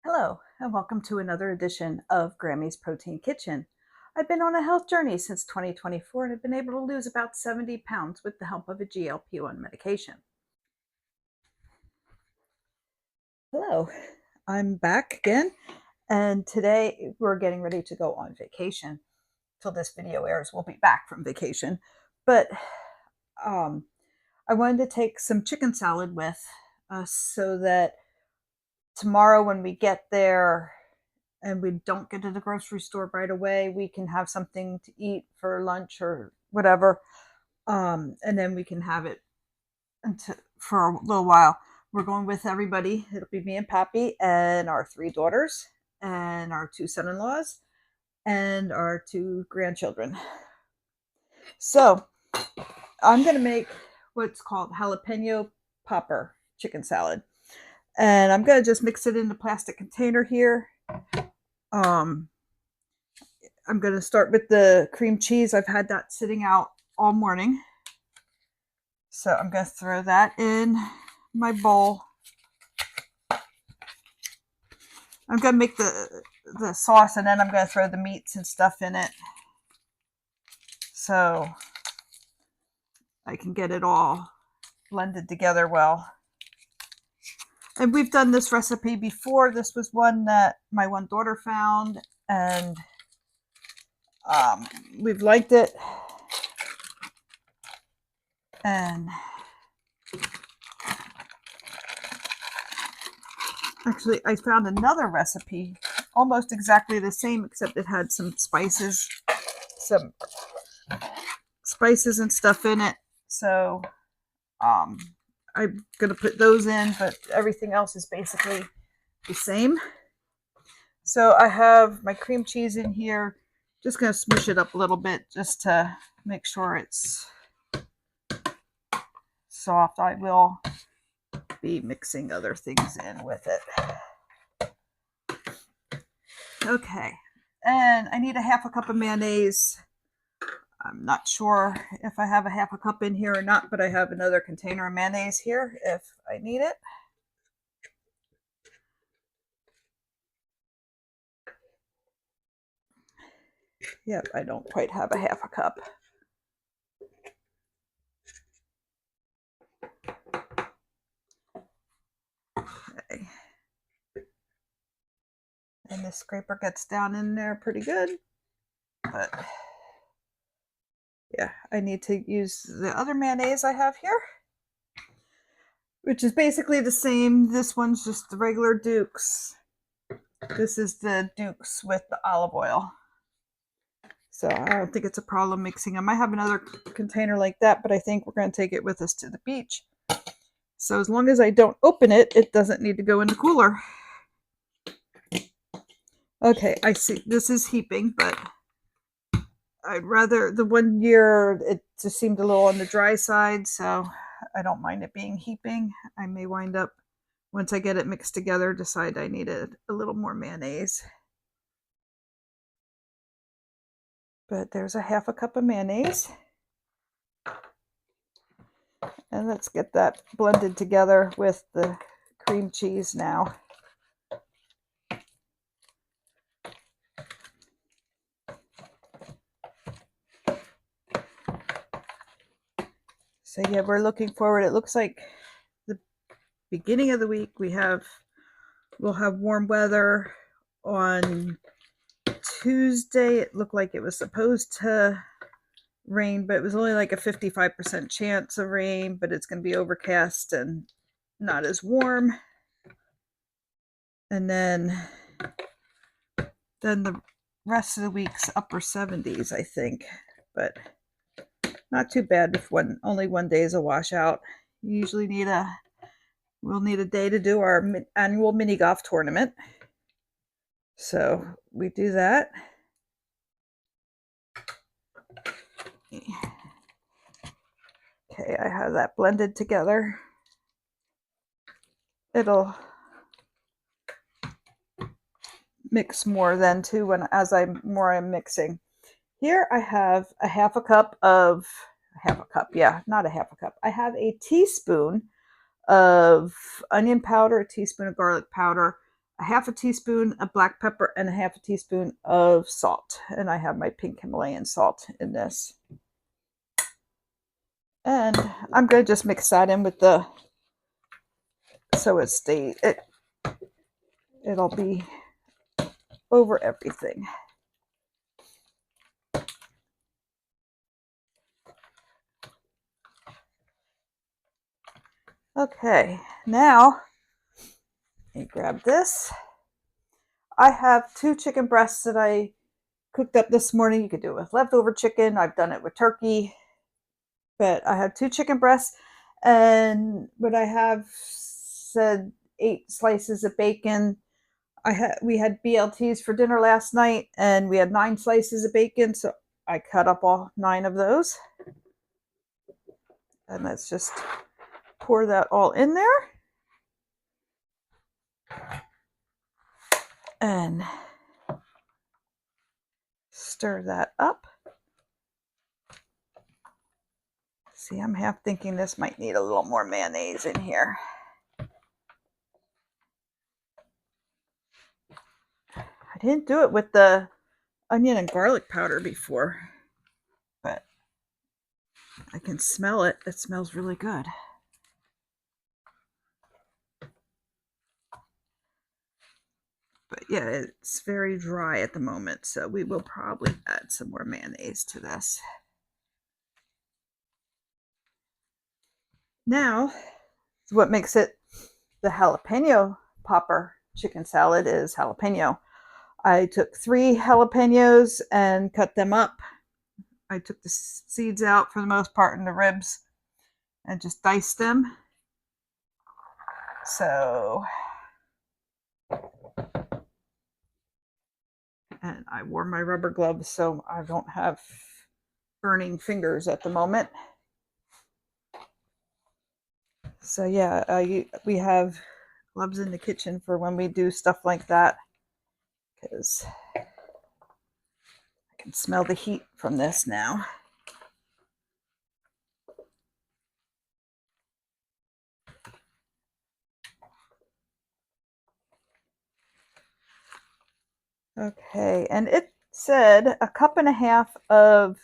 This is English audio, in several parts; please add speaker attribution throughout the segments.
Speaker 1: Hello, and welcome to another edition of Grammy's Protein Kitchen. I've been on a health journey since 2024 and have been able to lose about 70 pounds with the help of a GLP-1 medication. Hello, I'm back again, and today we're getting ready to go on vacation. Till this video airs, we'll be back from vacation. But um, I wanted to take some chicken salad with us so that tomorrow when we get there and we don't get to the grocery store right away, we can have something to eat for lunch or whatever. And then we can have it for a little while. We're going with everybody. It'll be me and Pappy and our three daughters and our two son-in-laws and our two grandchildren. So I'm going to make what's called jalapeno popper chicken salad. And I'm going to just mix it in the plastic container here. I'm going to start with the cream cheese. I've had that sitting out all morning. So I'm going to throw that in my bowl. I'm going to make the sauce, and then I'm going to throw the meats and stuff in it so I can get it all blended together well. And we've done this recipe before. This was one that my one daughter found, and we've liked it. And actually, I found another recipe almost exactly the same, except it had some spices and stuff in it. So I'm gonna put those in, but everything else is basically the same. So I have my cream cheese in here. Just gonna smush it up a little bit just to make sure it's soft. I will be mixing other things in with it. Okay, and I need a half a cup of mayonnaise. I'm not sure if I have a half a cup in here or not, but I have another container of mayonnaise here if I need it. Yep, I don't quite have a half a cup. Okay. And this scraper gets down in there pretty good. But yeah, I need to use the other mayonnaise I have here, which is basically the same. This one's just the regular Duke's. This is the Duke's with the olive oil. So I don't think it's a problem mixing them. I have another container like that, but I think we're going to take it with us to the beach. So as long as I don't open it, it doesn't need to go in the cooler. Okay, I see. This is heaping, but I'd rather, the one year it just seemed a little on the dry side, so I don't mind it being heaping. I may wind up, once I get it mixed together, decide I need a little more mayonnaise. But there's a half a cup of mayonnaise. And let's get that blended together with the cream cheese now. So yeah, we're looking forward. It looks like the beginning of the week we'll have warm weather. On Tuesday, it looked like it was supposed to rain, but it was only like a 55% chance of rain, but it's going to be overcast and not as warm. And then the rest of the week's upper 70s, I think, but not too bad if only one day is a washout. You usually we'll need a day to do our annual mini golf tournament. So we do that. Okay, I have that blended together. It'll mix more then too I'm mixing. Here I have a half a cup. Yeah, not a half a cup. I have a teaspoon of onion powder, a teaspoon of garlic powder, a half a teaspoon of black pepper, and a half a teaspoon of salt. And I have my pink Himalayan salt in this. And I'm going to just mix that in with the, so it'll be over everything. Okay, now let me grab this. I have 2 chicken breasts that I cooked up this morning. You could do it with leftover chicken. I've done it with turkey. But I have 2 chicken breasts, and what I have said 8 slices of bacon. We had BLTs for dinner last night, and we had 9 slices of bacon, so I cut up all 9 of those. And let's just pour that all in there. And stir that up. See, I'm half thinking this might need a little more mayonnaise in here. I didn't do it with the onion and garlic powder before, but I can smell it. It smells really good. But yeah, it's very dry at the moment, so we will probably add some more mayonnaise to this. Now, what makes it the jalapeno popper chicken salad is jalapeno. I took 3 jalapenos and cut them up. I took the seeds out for the most part and the ribs and just diced them. So, and I wore my rubber gloves so I don't have burning fingers at the moment. So yeah, we have gloves in the kitchen for when we do stuff like that, because I can smell the heat from this now. Okay, and it said 1.5 cups of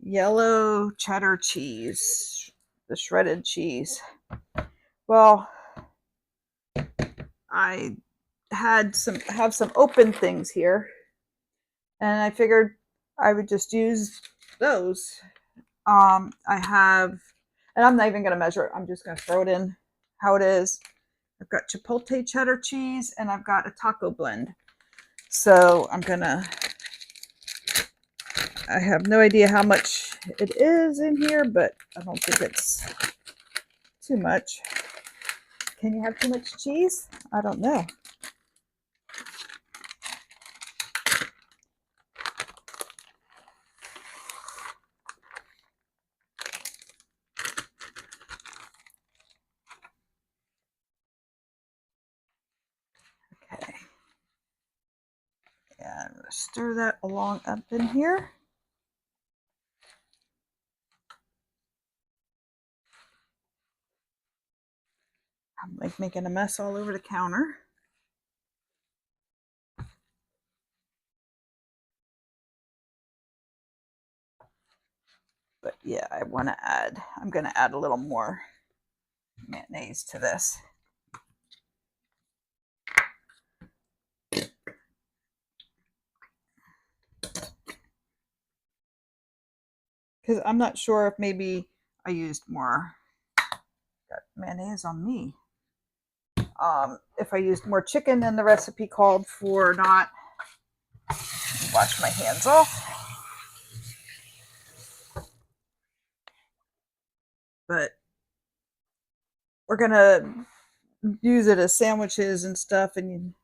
Speaker 1: yellow cheddar cheese, the shredded cheese. Well, I have some open things here, and I figured I would just use those. I have, and I'm not even going to measure it. I'm just going to throw it in how it is. I've got chipotle cheddar cheese, and I've got a taco blend. So I have no idea how much it is in here, but I don't think it's too much. Can you have too much cheese? I don't know. Okay. And I'm going to stir that along up in here. I'm like making a mess all over the counter. But yeah, I'm going to add a little more mayonnaise to this. Because I'm not sure if maybe I used more. Got mayonnaise on me. If I used more chicken than the recipe called for or not. Wash my hands off. But we're gonna use it as sandwiches and stuff, and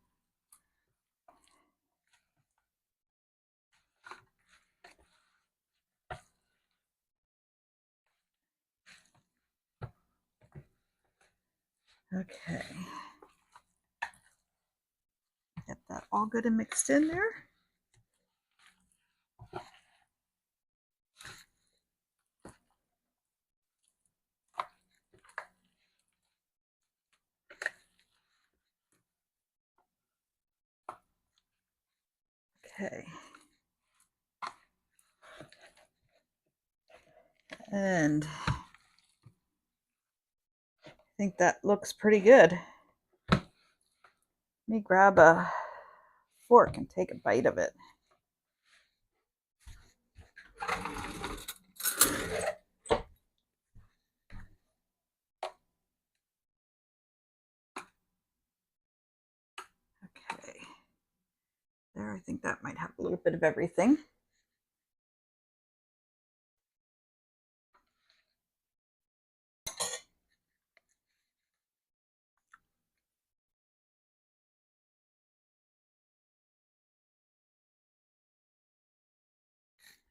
Speaker 1: okay. Get that all good and mixed in there. Okay. And I think that looks pretty good. Let me grab a fork and take a bite of it. Okay. There, I think that might have a little bit of everything.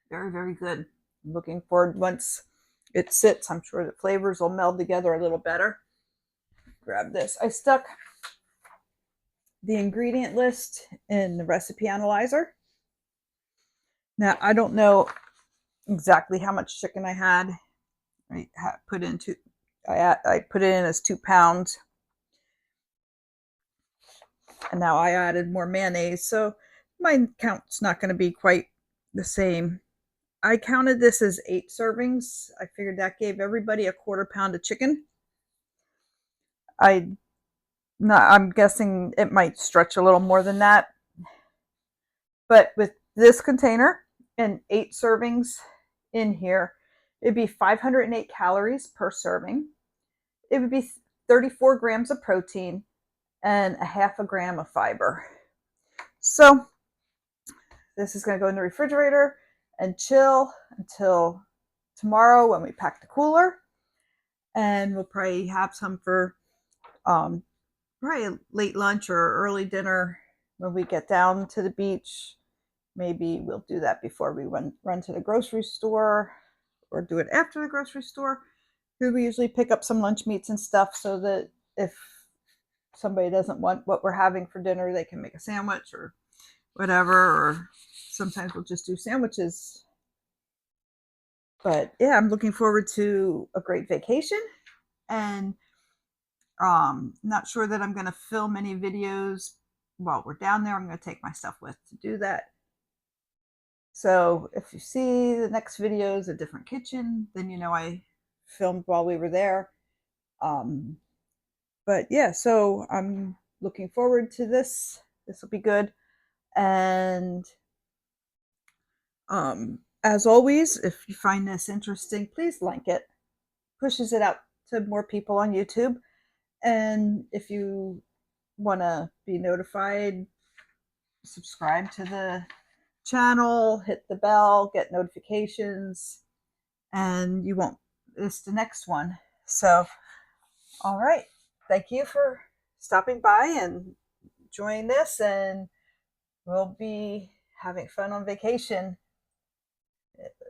Speaker 1: Very, very good. I'm looking forward once it sits. I'm sure the flavors will meld together a little better. Grab this. I stuck the ingredient list in the recipe analyzer. Now, I don't know exactly how much chicken I had. I put into I put it in as 2 pounds, and now I added more mayonnaise, so my count's not going to be quite the same. I counted this as 8 servings. I figured that gave everybody a 1/4 pound of chicken. I'm guessing it might stretch a little more than that, but with this container and 8 servings in here, it'd be 508 calories per serving. It would be 34 grams of protein and a 1/2 gram of fiber. So this is going to go in the refrigerator and chill until tomorrow when we pack the cooler. And we'll probably have some for probably late lunch or early dinner when we get down to the beach. Maybe we'll do that before we run to the grocery store, or do it after the grocery store. We usually pick up some lunch meats and stuff so that if somebody doesn't want what we're having for dinner, they can make a sandwich or whatever, or sometimes we'll just do sandwiches. But yeah, I'm looking forward to a great vacation, and not sure that I'm going to film any videos while we're down there. I'm going to take my stuff with to do that. So if you see the next video is a different kitchen, then you know I filmed while we were there. But yeah, so I'm looking forward to this. This will be good. And as always, if you find this interesting, please like it. Pushes it out to more people on YouTube. And if you want to be notified, subscribe to the channel, hit the bell, get notifications, and you won't miss the next one. So, all right. Thank you for stopping by and enjoying this, and we'll be having fun on vacation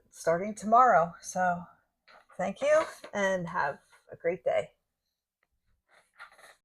Speaker 1: starting tomorrow. So, thank you and have a great day.